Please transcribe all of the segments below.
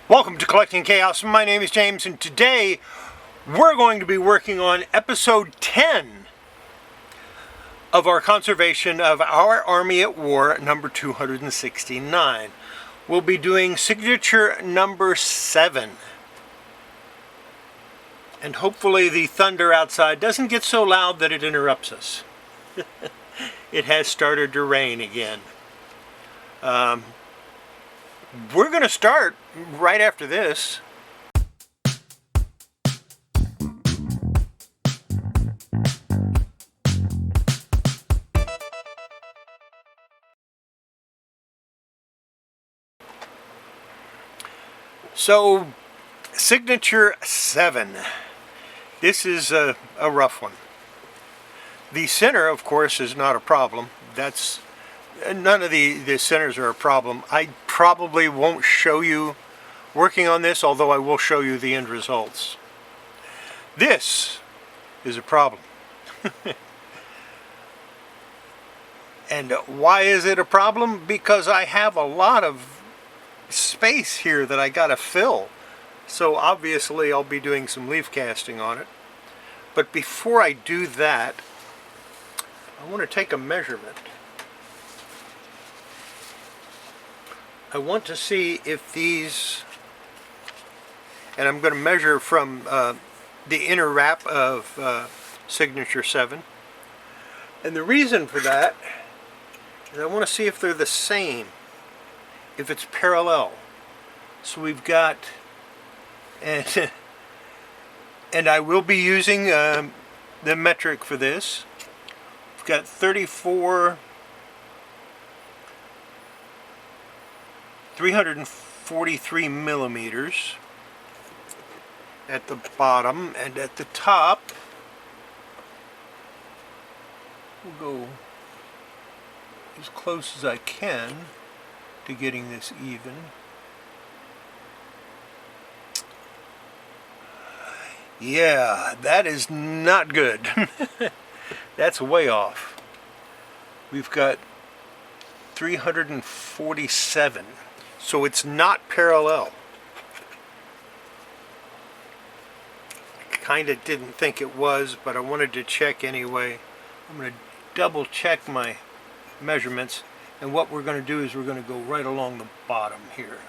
Welcome to Collecting Chaos. My name is James, and today we're going to be working on episode 10 of our conservation of Our Army at War number 269. We'll be doing signature number 7. And hopefully the thunder outside doesn't get so loud that it interrupts us. It has started to rain again. We're going to start right after this. So, signature 7. This is a rough one. The center, of course, is not a problem. None of the centers are a problem. I probably won't show you working on this, although I will show you the end results. This is a problem. And why is it a problem? Because I have a lot of space here that I gotta fill. So obviously I'll be doing some leaf casting on it. But before I do that, I want to take a measurement. I want to see if these, and I'm going to measure from the inner wrap of signature 7. And the reason for that is I want to see if they're the same, if it's parallel. So we've got, and I will be using the metric for this. We've got 343 millimeters at the bottom, and at the top we'll go as close as I can to getting this even. Yeah, that is not good. That's way off. We've got 347. So it's not parallel. I kind of didn't think it was, but I wanted to check anyway. I'm going to double check my measurements, and what we're going to do is we're going to go right along the bottom here.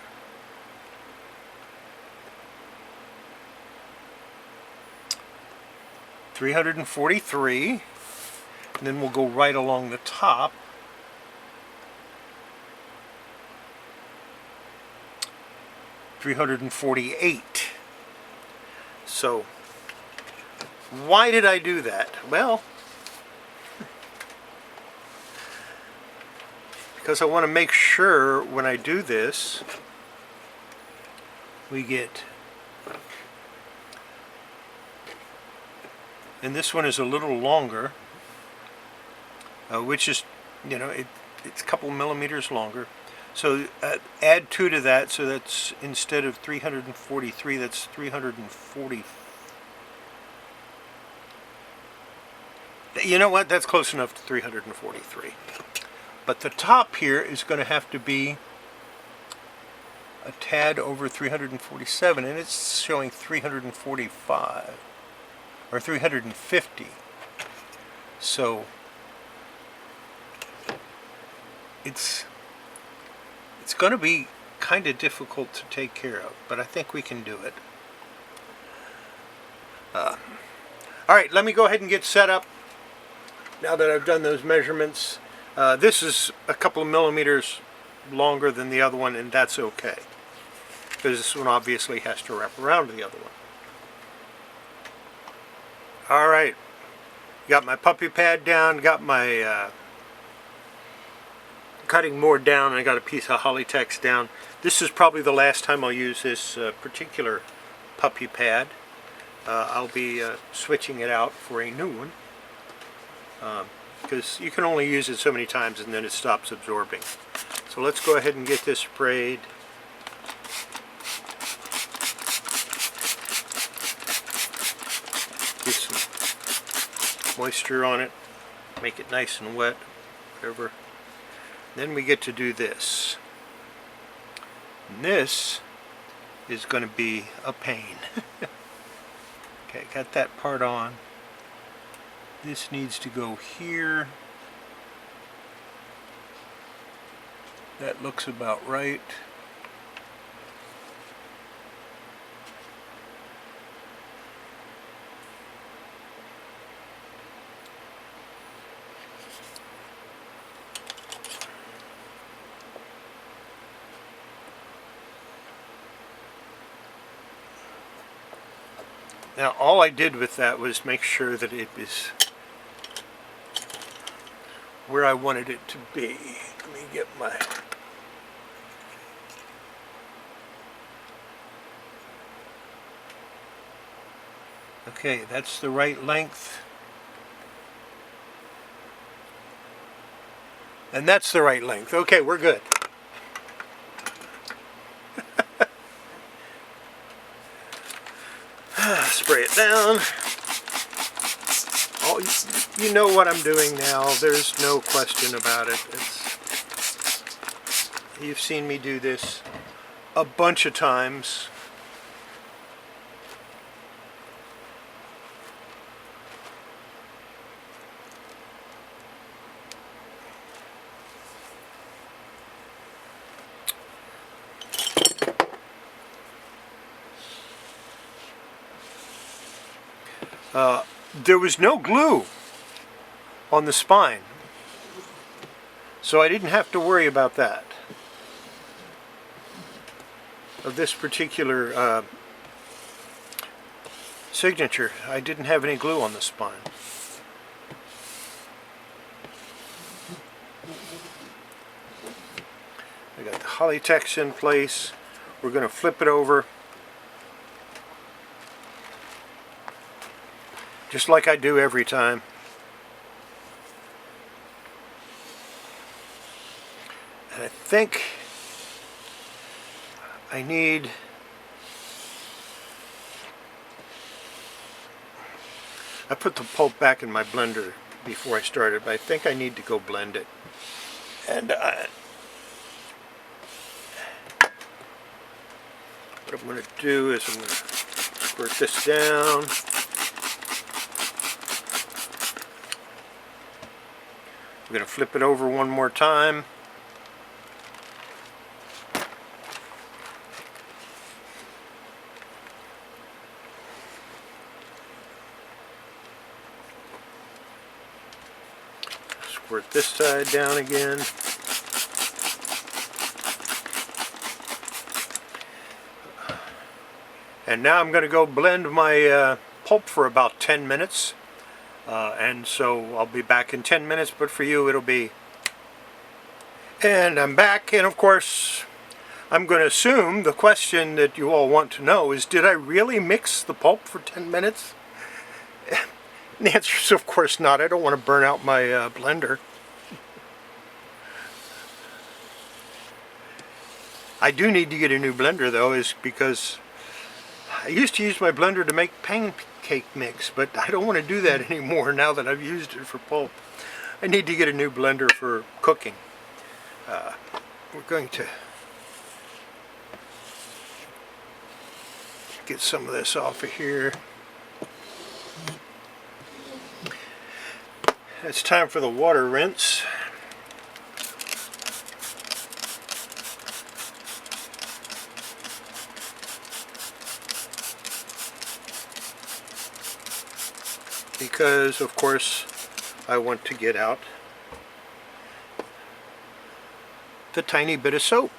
$343, and then we'll go right along the top. 348. So why did I do that? Well, because I want to make sure when I do this we get, and this one is a little longer, which is, it's a couple millimeters longer. So add 2 to that, so that's, instead of 343, that's 340. You know what? That's close enough to 343. But the top here is going to have to be a tad over 347, and it's showing 345 or 350. So it's going to be kind of difficult to take care of, but I think we can do it. Alright, let me go ahead and get set up now that I've done those measurements. This is a couple of millimeters longer than the other one, and that's okay, because this one obviously has to wrap around the other one. Alright, got my puppy pad down, got my cutting board down, and I got a piece of Hollytex down. This is probably the last time I'll use this particular puppy pad. I'll be switching it out for a new one, because you can only use it so many times and then it stops absorbing. So let's go ahead and get this sprayed. Get some moisture on it, make it nice and wet, whatever. Then we get to do this. And this is going to be a pain. Okay, got that part on. This needs to go here. That looks about right. Now all I did with that was make sure that it was where I wanted it to be. Let me get my... Okay, that's the right length. And that's the right length. Okay, we're good. Spray it down. Oh, you know what I'm doing now. There's no question about it. You've seen me do this a bunch of times. There was no glue on the spine, so I didn't have to worry about that. Of this particular signature, I didn't have any glue on the spine. I got the Kollecting in place. We're going to flip it over. Just like I do every time. And I think I need... I put the pulp back in my blender before I started, but I think I need to go blend it. And what I'm going to do is I'm going to squirt this down. I'm going to flip it over one more time. Squirt this side down again. And now I'm going to go blend my pulp for about 10 minutes. And so I'll be back in 10 minutes, but for you it'll be... And I'm back, and of course I'm going to assume the question that you all want to know is, did I really mix the pulp for 10 minutes? And the answer is of course not. I don't want to burn out my blender. I do need to get a new blender though, is because I used to use my blender to make pancake mix, but I don't want to do that anymore now that I've used it for pulp. I need to get a new blender for cooking. We're going to get some of this off of here. It's time for the water rinse. Because, of course, I want to get out the tiny bit of soap.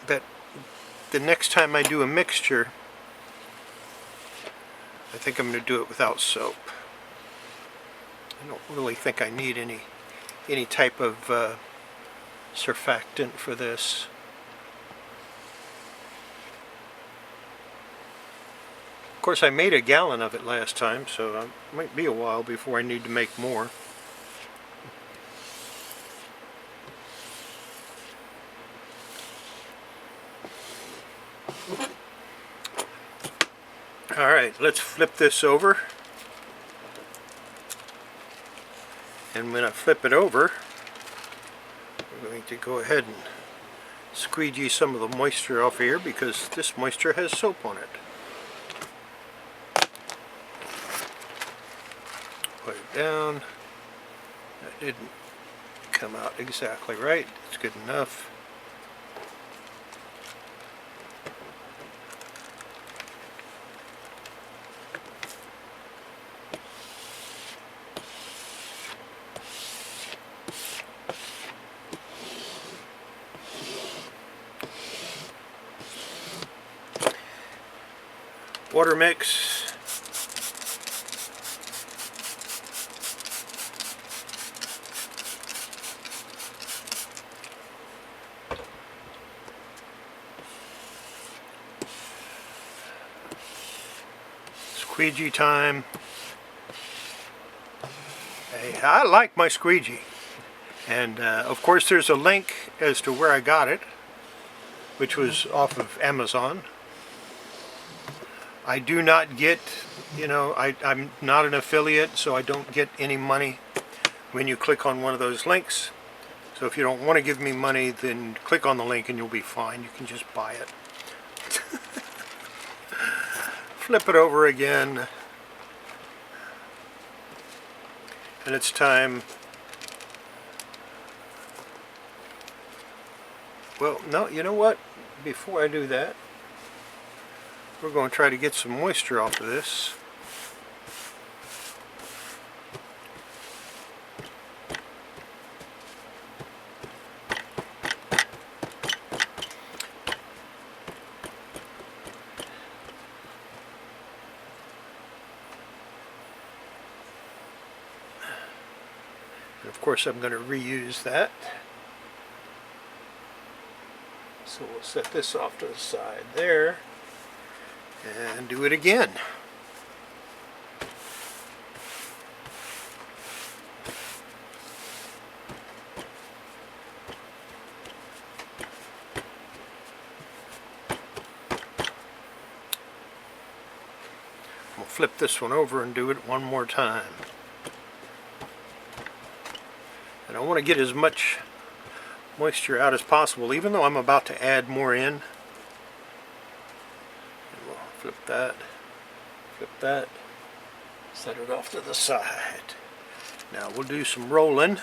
That the next time I do a mixture, I think I'm going to do it without soap. I don't really think I need any type of surfactant for this. Of course, I made a gallon of it last time, so it might be a while before I need to make more. Alright, let's flip this over. And when I flip it over, we're going to go ahead and squeegee some of the moisture off here because this moisture has soap on it. Put it down. That didn't come out exactly right. It's good enough. Water mix. Squeegee time. Hey, I like my squeegee. And of course there's a link as to where I got it, which was off of Amazon. I do not get, you know, I'm not an affiliate, so I don't get any money when you click on one of those links. So if you don't want to give me money, then click on the link and you'll be fine. You can just buy it. Flip it over again. And it's time. Well, no, you know what? Before I do that, we're going to try to get some moisture off of this. And of course I'm going to reuse that. So we'll set this off to the side there and do it again. We'll flip this one over and do it one more time. And I want to get as much moisture out as possible, even though I'm about to add more in. And we'll flip that, set it off to the side. Now we'll do some rolling.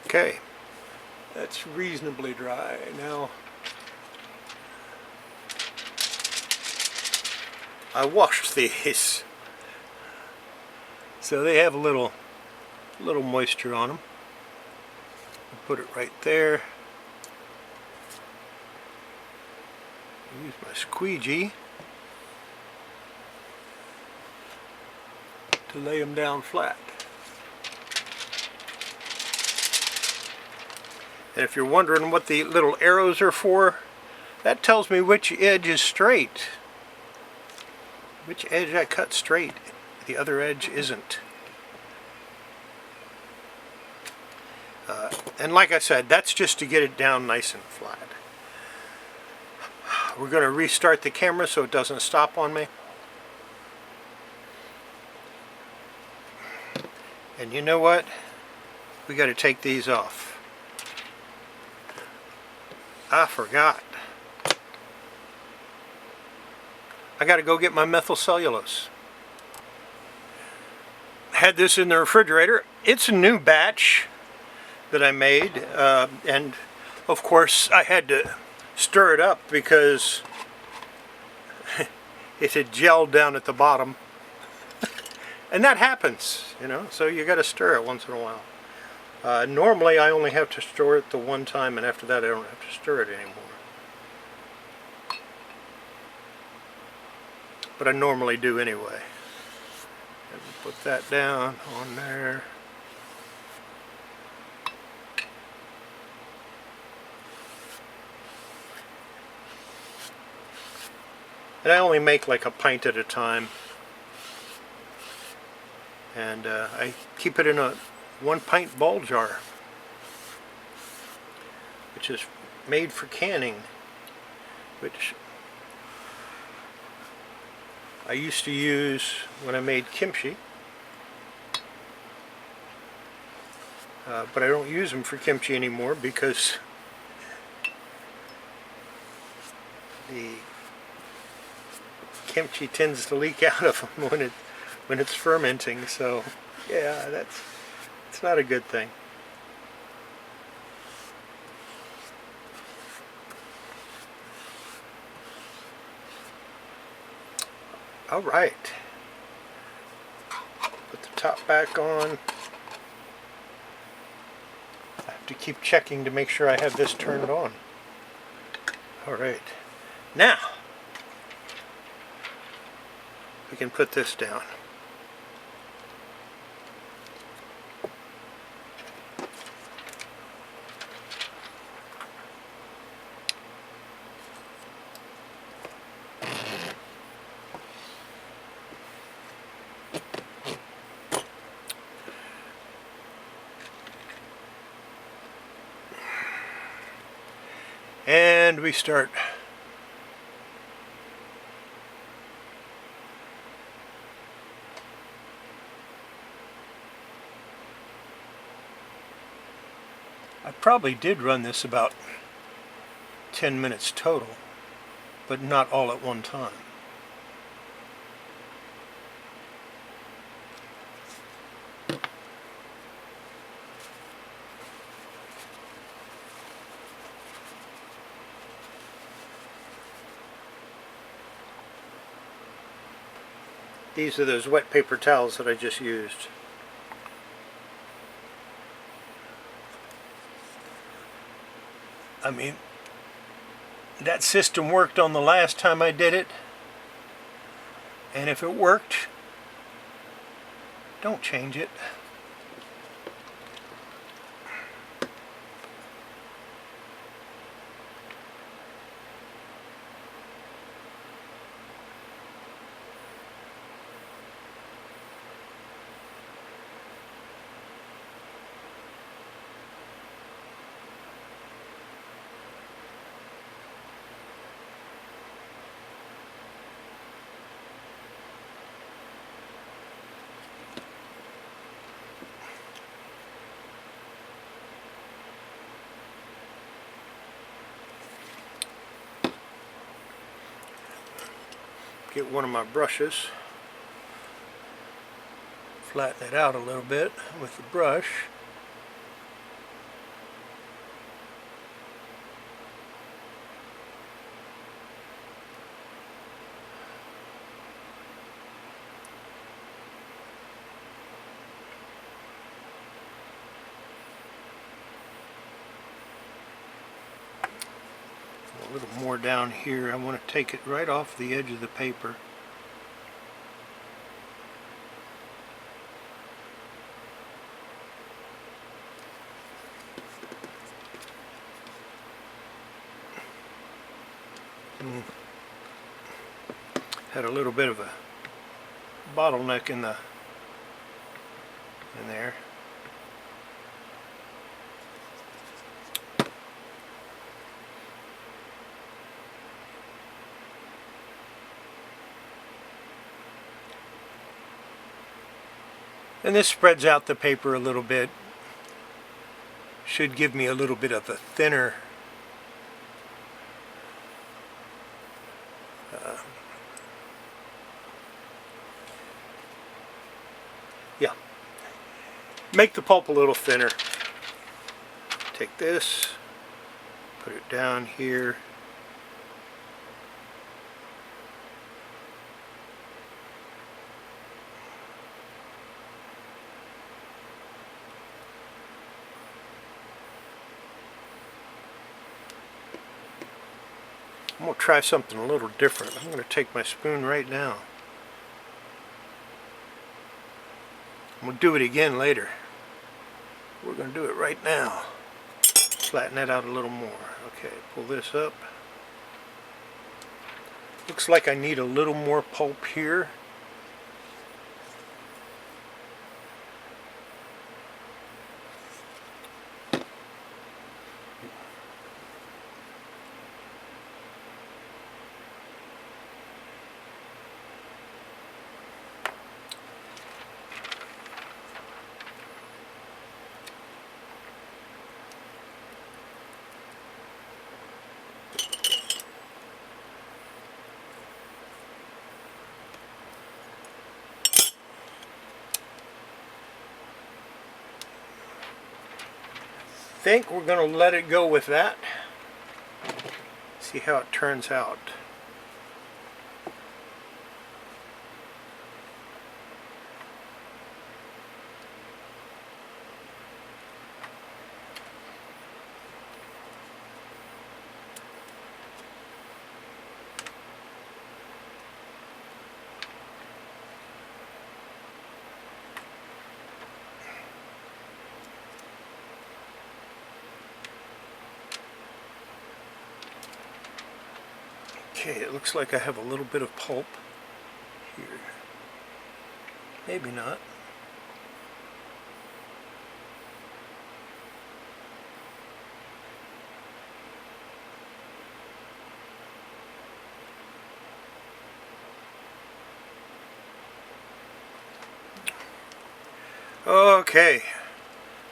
Okay, that's reasonably dry. Now, I washed these, so they have a little moisture on them. I'll put it right there. Use my squeegee to lay them down flat. And if you're wondering what the little arrows are for, that tells me which edge is straight. Which edge I cut straight, the other edge isn't. And like I said, that's just to get it down nice and flat. We're going to restart the camera so it doesn't stop on me. And you know what? We got to take these off. I forgot. I got to go get my methyl cellulose. Had this in the refrigerator. It's a new batch that I made, and of course I had to stir it up because it had gelled down at the bottom. And that happens, you know, so you got to stir it once in a while. Normally I only have to stir it the one time, and after that I don't have to stir it anymore. But I normally do anyway. And put that down on there. And I only make like a pint at a time. and I keep it in a 1-pint ball jar, which is made for canning, which I used to use when I made kimchi, but I don't use them for kimchi anymore because the kimchi tends to leak out of them when it's fermenting. So yeah, it's not a good thing. All right, put the top back on. I have to keep checking to make sure I have this turned on. All right, now we can put this down. And we start. I probably did run this about 10 minutes total, but not all at one time. These are those wet paper towels that I just used. I mean, that system worked on the last time I did it, and if it worked, don't change it. Get one of my brushes, flatten it out a little bit with the brush. A little more down here. I want to take it right off the edge of the paper. Had a little bit of a bottleneck in there. And this spreads out the paper a little bit. Should give me a little bit of a thinner yeah. Make the pulp a little thinner. Take this, put it down here. I'm going to try something a little different. I'm going to take my spoon right now. I'm going to do it again later. We're going to do it right now. Flatten that out a little more. Okay, pull this up. Looks like I need a little more pulp here. think we're going to let it go with that. See how it turns out. Okay, it looks like I have a little bit of pulp here. Maybe not. Okay,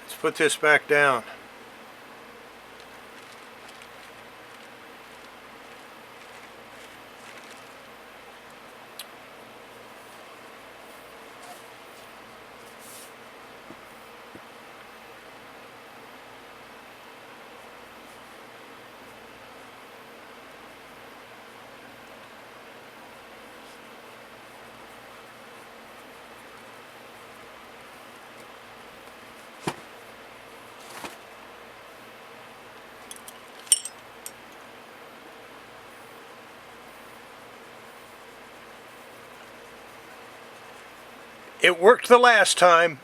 let's put this back down. It worked the last time.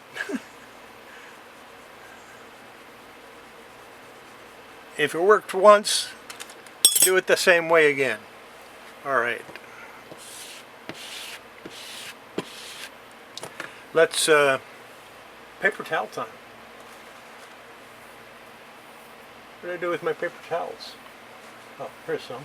If it worked once, do it the same way again. Alright. Let's, paper towel time. What did I do with my paper towels? Oh, here's some.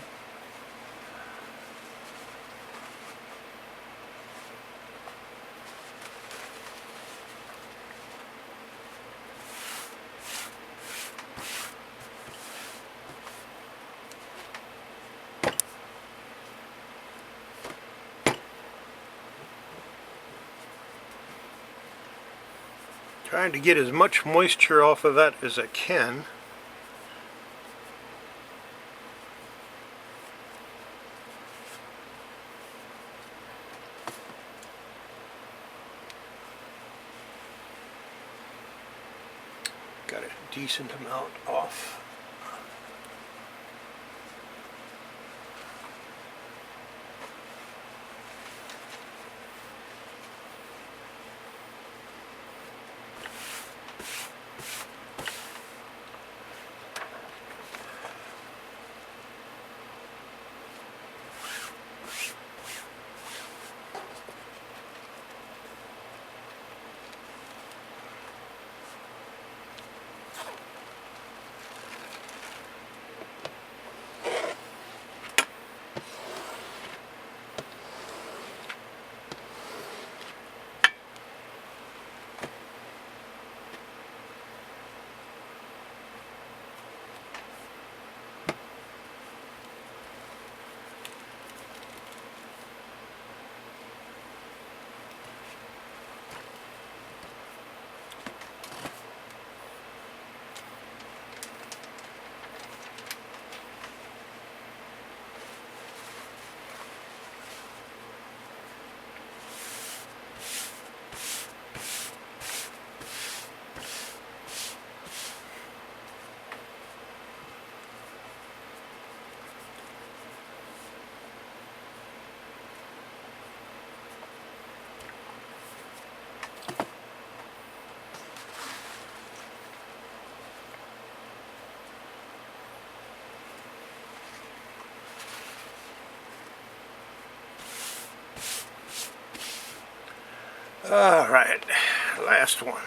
Trying to get as much moisture off of that as I can. Got a decent amount off. Alright, last one.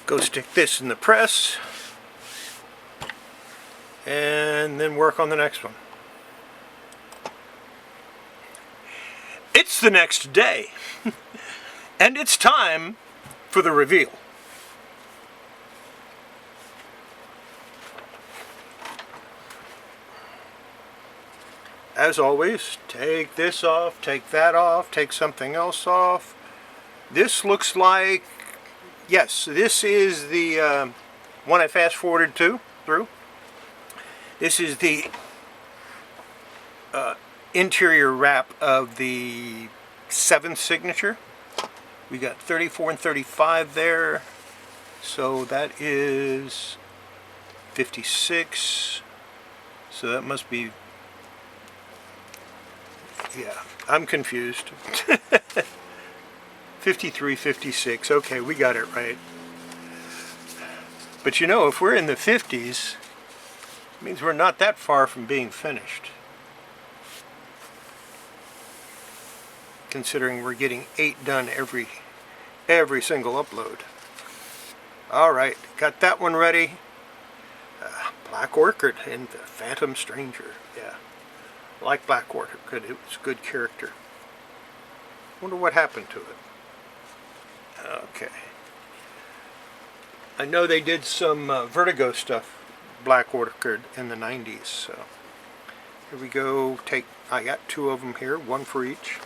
Go stick this in the press and then work on the next one. It's the next day and it's time for the reveal. As always, take this off, take that off, take something else off. This looks like Yes, this is the one I fast forwarded through. This is the interior wrap of the 7th signature. We got 34 and 35 there, so that is 56. So that must be, yeah, I'm confused. 53, 56. Okay, we got it right. But you know, if we're in the 50s, it means we're not that far from being finished. Considering we're getting 8 done every single upload. Alright, got that one ready. Black Orchid and the Phantom Stranger. Yeah, I like Black Orchid. Good, it was a good character. Wonder what happened to it. Okay. I know they did some Vertigo stuff, Black Orchid, in the 90s. So here we go. I got 2 of them here, 1 for each.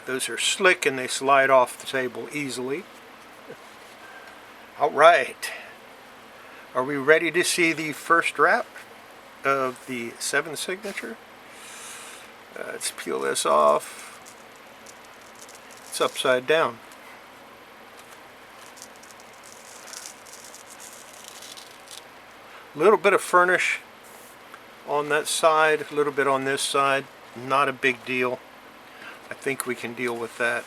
Those are slick and they slide off the table easily. Alright. Are we ready to see the first wrap of the 7th signature? Let's peel this off. It's upside down. A little bit of furnish on that side, a little bit on this side. Not a big deal. I think we can deal with that.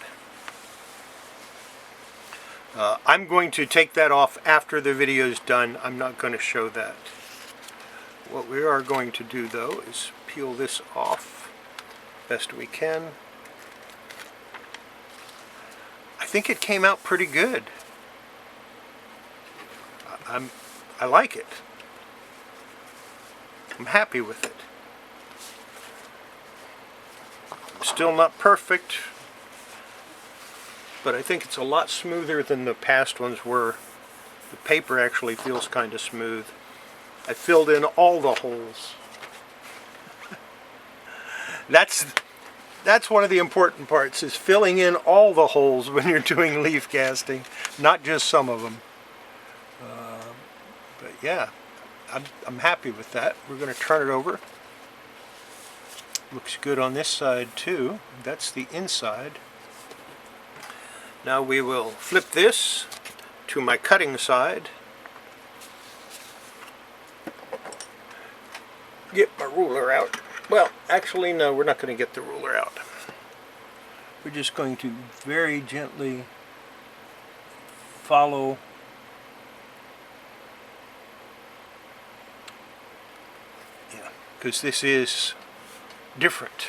I'm going to take that off after the video is done. I'm not going to show that. What we are going to do though is peel this off best we can. I think it came out pretty good. I like it. I'm happy with it. Still not perfect, but I think it's a lot smoother than the past ones were. The paper actually feels kind of smooth. I filled in all the holes. That's one of the important parts, is filling in all the holes when you're doing leaf casting, not just some of them. But yeah, I'm happy with that. We're going to turn it over. Looks good on this side too. That's the inside. Now we will flip this to my cutting side. Get my ruler out. Well, actually no, we're not going to get the ruler out. We're just going to very gently follow because this is different.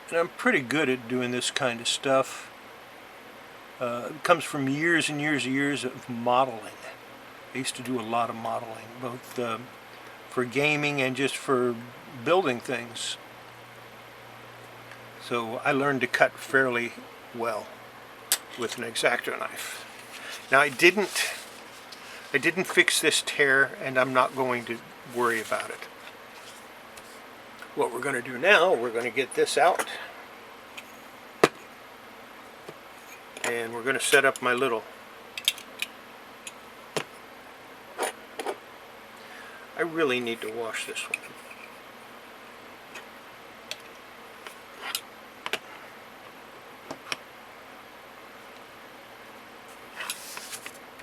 And I'm pretty good at doing this kind of stuff. It comes from years and years and years of modeling. I used to do a lot of modeling, both for gaming and just for building things. So I learned to cut fairly well with an X-Acto knife. Now I didn't fix this tear, and I'm not going to worry about it. What we're going to do now, we're going to get this out, and we're going to set up my little, I really need to wash this one.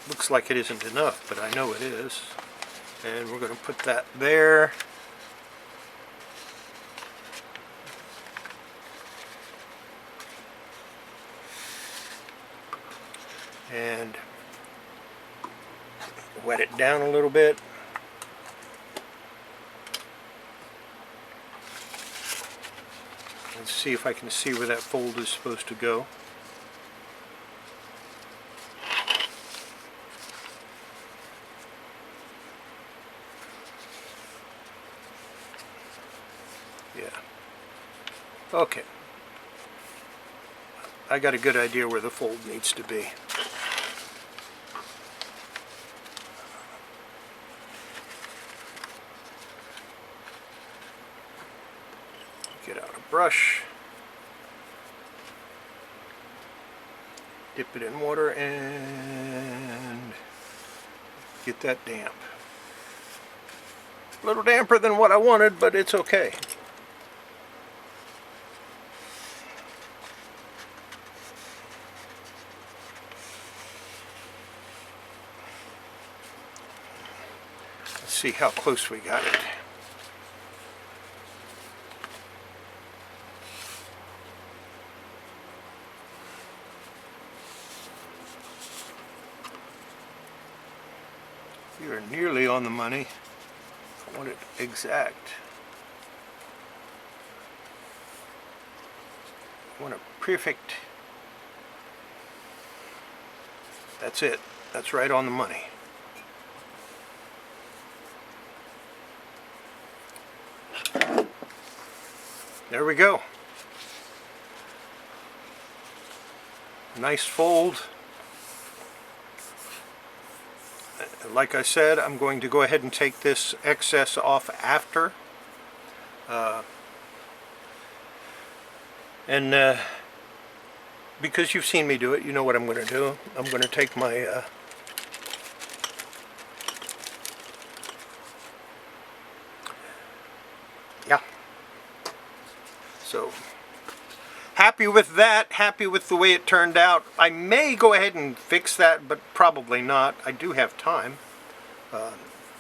Looks like it isn't enough, but I know it is. And we're going to put that there. And wet it down a little bit. Let's see if I can see where that fold is supposed to go. Yeah. Okay. I got a good idea where the fold needs to be. Get out a brush, dip it in water, and get that damp. A little damper than what I wanted, but it's okay. Let's see how close we got it. You're nearly on the money. I want it exact. I want it perfect. That's it. That's right on the money. There we go. Nice fold. Like I said, I'm going to go ahead and take this excess off after. Because you've seen me do it, you know what I'm going to do. I'm going to take my yeah. So happy with that, happy with the way it turned out. I may go ahead and fix that, but probably not. I do have time.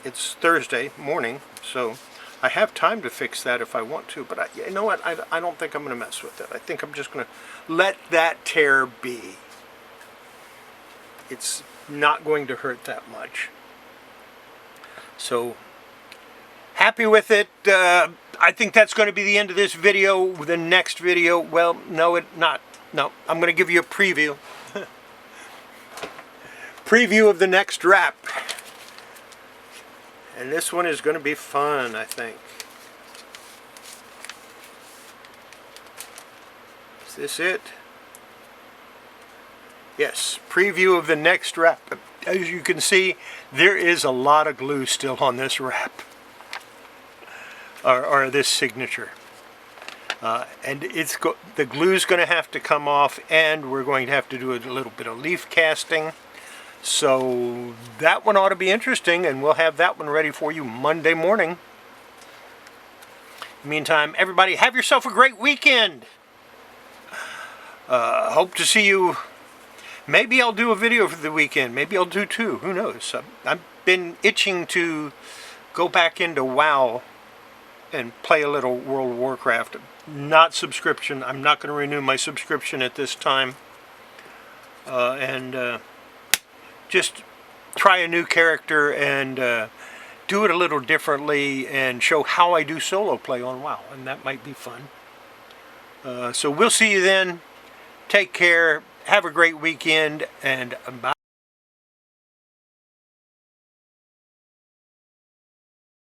It's Thursday morning, so I have time to fix that if I want to, but you know what? I don't think I'm going to mess with it. I think I'm just going to let that tear be. It's not going to hurt that much. So, happy with it. I think that's going to be the end of this video. The next video, well, no, no, I'm going to give you a preview. Preview of the next wrap. And this one is going to be fun, I think. Is this it? Yes, preview of the next wrap. As you can see, there is a lot of glue still on this wrap. Or this signature. And the glue's going to have to come off, and we're going to have to do a little bit of leaf casting. So that one ought to be interesting, and we'll have that one ready for you Monday morning. In the meantime, everybody, have yourself a great weekend. Hope to see you. Maybe I'll do a video for the weekend. Maybe I'll do two. Who knows? I've been itching to go back into WoW and play a little World of Warcraft. Not subscription. I'm not going to renew my subscription at this time. Just try a new character and do it a little differently and show how I do solo play on WoW, and that might be fun. So we'll see you then. Take care. Have a great weekend, and bye.